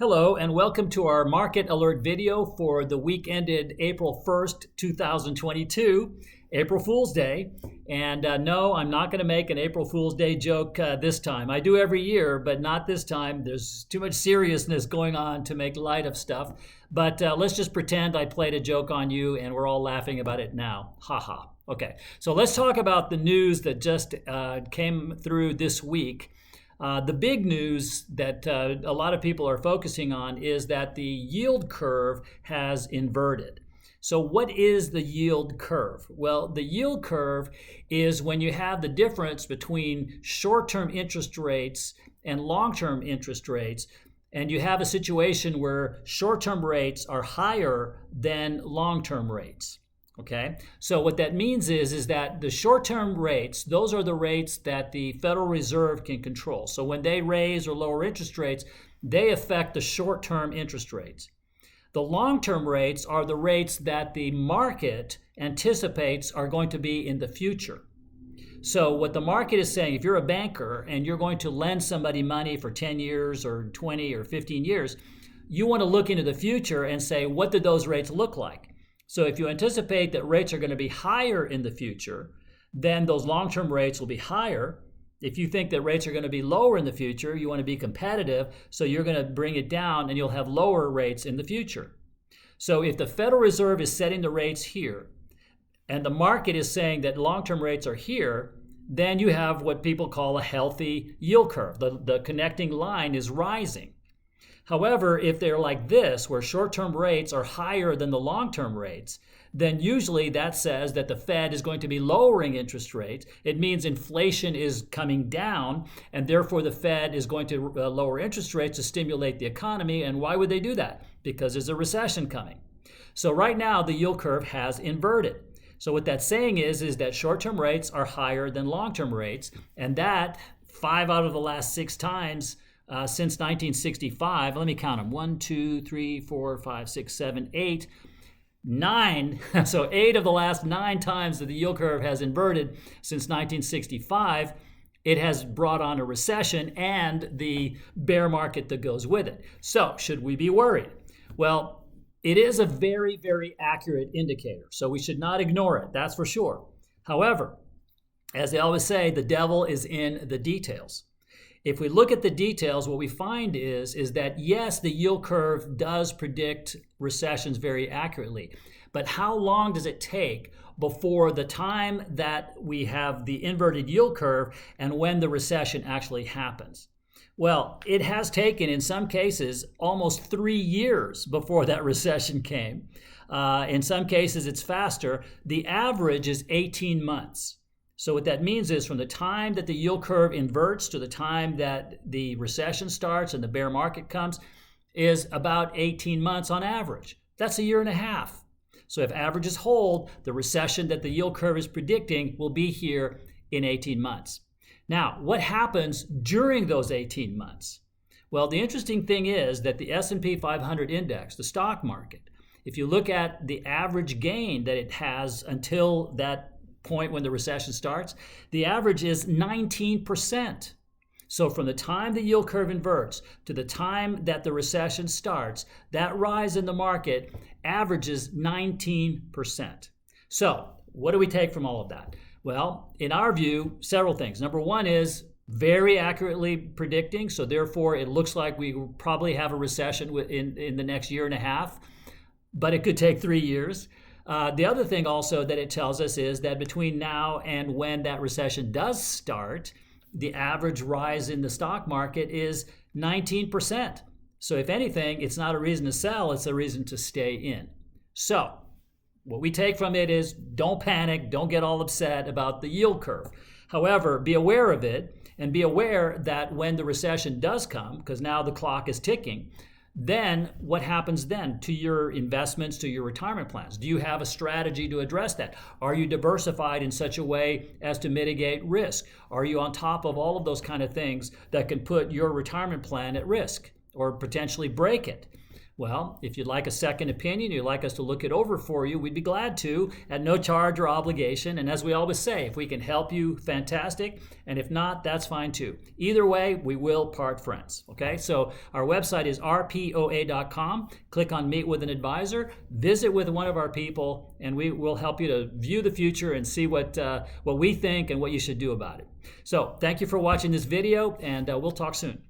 Hello and welcome to our market alert video for the week ended April 1st, 2022, April Fool's Day. And no, I'm not going to make an April Fool's Day joke this time. I do every year, but not this time. There's too much seriousness going on to make light of stuff. But let's just pretend I played a joke on you and we're all laughing about it now. Ha ha. Okay, so let's talk about the news that just came through this week. The big news that a lot of people are focusing on is that the yield curve has inverted. So what is the yield curve? Well, the yield curve is when you have the difference between short-term interest rates and long-term interest rates, and you have a situation where short-term rates are higher than long-term rates. Okay, so what that means is that the short-term rates, those are the rates that the Federal Reserve can control. So when they raise or lower interest rates, they affect the short-term interest rates. The long-term rates are the rates that the market anticipates are going to be in the future. So what the market is saying, if you're a banker and you're going to lend somebody money for 10 years or 20 or 15 years, you want to look into the future and say, what do those rates look like? So if you anticipate that rates are going to be higher in the future, then those long-term rates will be higher. If you think that rates are going to be lower in the future, you want to be competitive, so you're going to bring it down and you'll have lower rates in the future. So if the Federal Reserve is setting the rates here and the market is saying that long-term rates are here, then you have what people call a healthy yield curve. The connecting line is rising. However, if they're like this, where short-term rates are higher than the long-term rates, then usually that says that the Fed is going to be lowering interest rates. It means inflation is coming down, and therefore the Fed is going to lower interest rates to stimulate the economy. And why would they do that? Because there's a recession coming. So right now, the yield curve has inverted. So what that's saying is that short-term rates are higher than long-term rates, and that 5 out of the last 6 times since 1965, let me count them, 1, 2, 3, 4, 5, 6, 7, 8, 9. So 8 of the last 9 times that the yield curve has inverted since 1965, it has brought on a recession and the bear market that goes with it. So should we be worried? Well, it is a very, very accurate indicator, so we should not ignore it, that's for sure. However, as they always say, the devil is in the details. If we look at the details, what we find is that, yes, the yield curve does predict recessions very accurately. But how long does it take before the time that we have the inverted yield curve and when the recession actually happens? Well, it has taken, in some cases, almost 3 years before that recession came. In some cases, it's faster. The average is 18 months. So what that means is from the time that the yield curve inverts to the time that the recession starts and the bear market comes is about 18 months on average. That's a year and a half. So if averages hold, the recession that the yield curve is predicting will be here in 18 months. Now, what happens during those 18 months? Well, the interesting thing is that the S&P 500 index, the stock market, if you look at the average gain that it has until that point when the recession starts, the average is 19%. So from the time the yield curve inverts to the time that the recession starts, that rise in the market averages 19%. So what do we take from all of that? Well, in our view, several things. Number one is very accurately predicting, so therefore it looks like we will probably have a recession in the next year and a half, but it could take 3 years. The other thing also that it tells us is that between now and when that recession does start, the average rise in the stock market is 19%. So if anything, it's not a reason to sell, it's a reason to stay in. So what we take from it is don't panic, don't get all upset about the yield curve. However, be aware of it and be aware that when the recession does come, because now the clock is ticking, then what happens then to your investments, to your retirement plans? Do you have a strategy to address that? Are you diversified in such a way as to mitigate risk? Are you on top of all of those kind of things that can put your retirement plan at risk or potentially break it? Well, if you'd like a second opinion, you'd like us to look it over for you, we'd be glad to at no charge or obligation. And as we always say, if we can help you, fantastic. And if not, that's fine too. Either way, we will part friends. Okay, so our website is rpoa.com. Click on Meet with an Advisor, visit with one of our people, and we will help you to view the future and see what we think and what you should do about it. So thank you for watching this video, and we'll talk soon.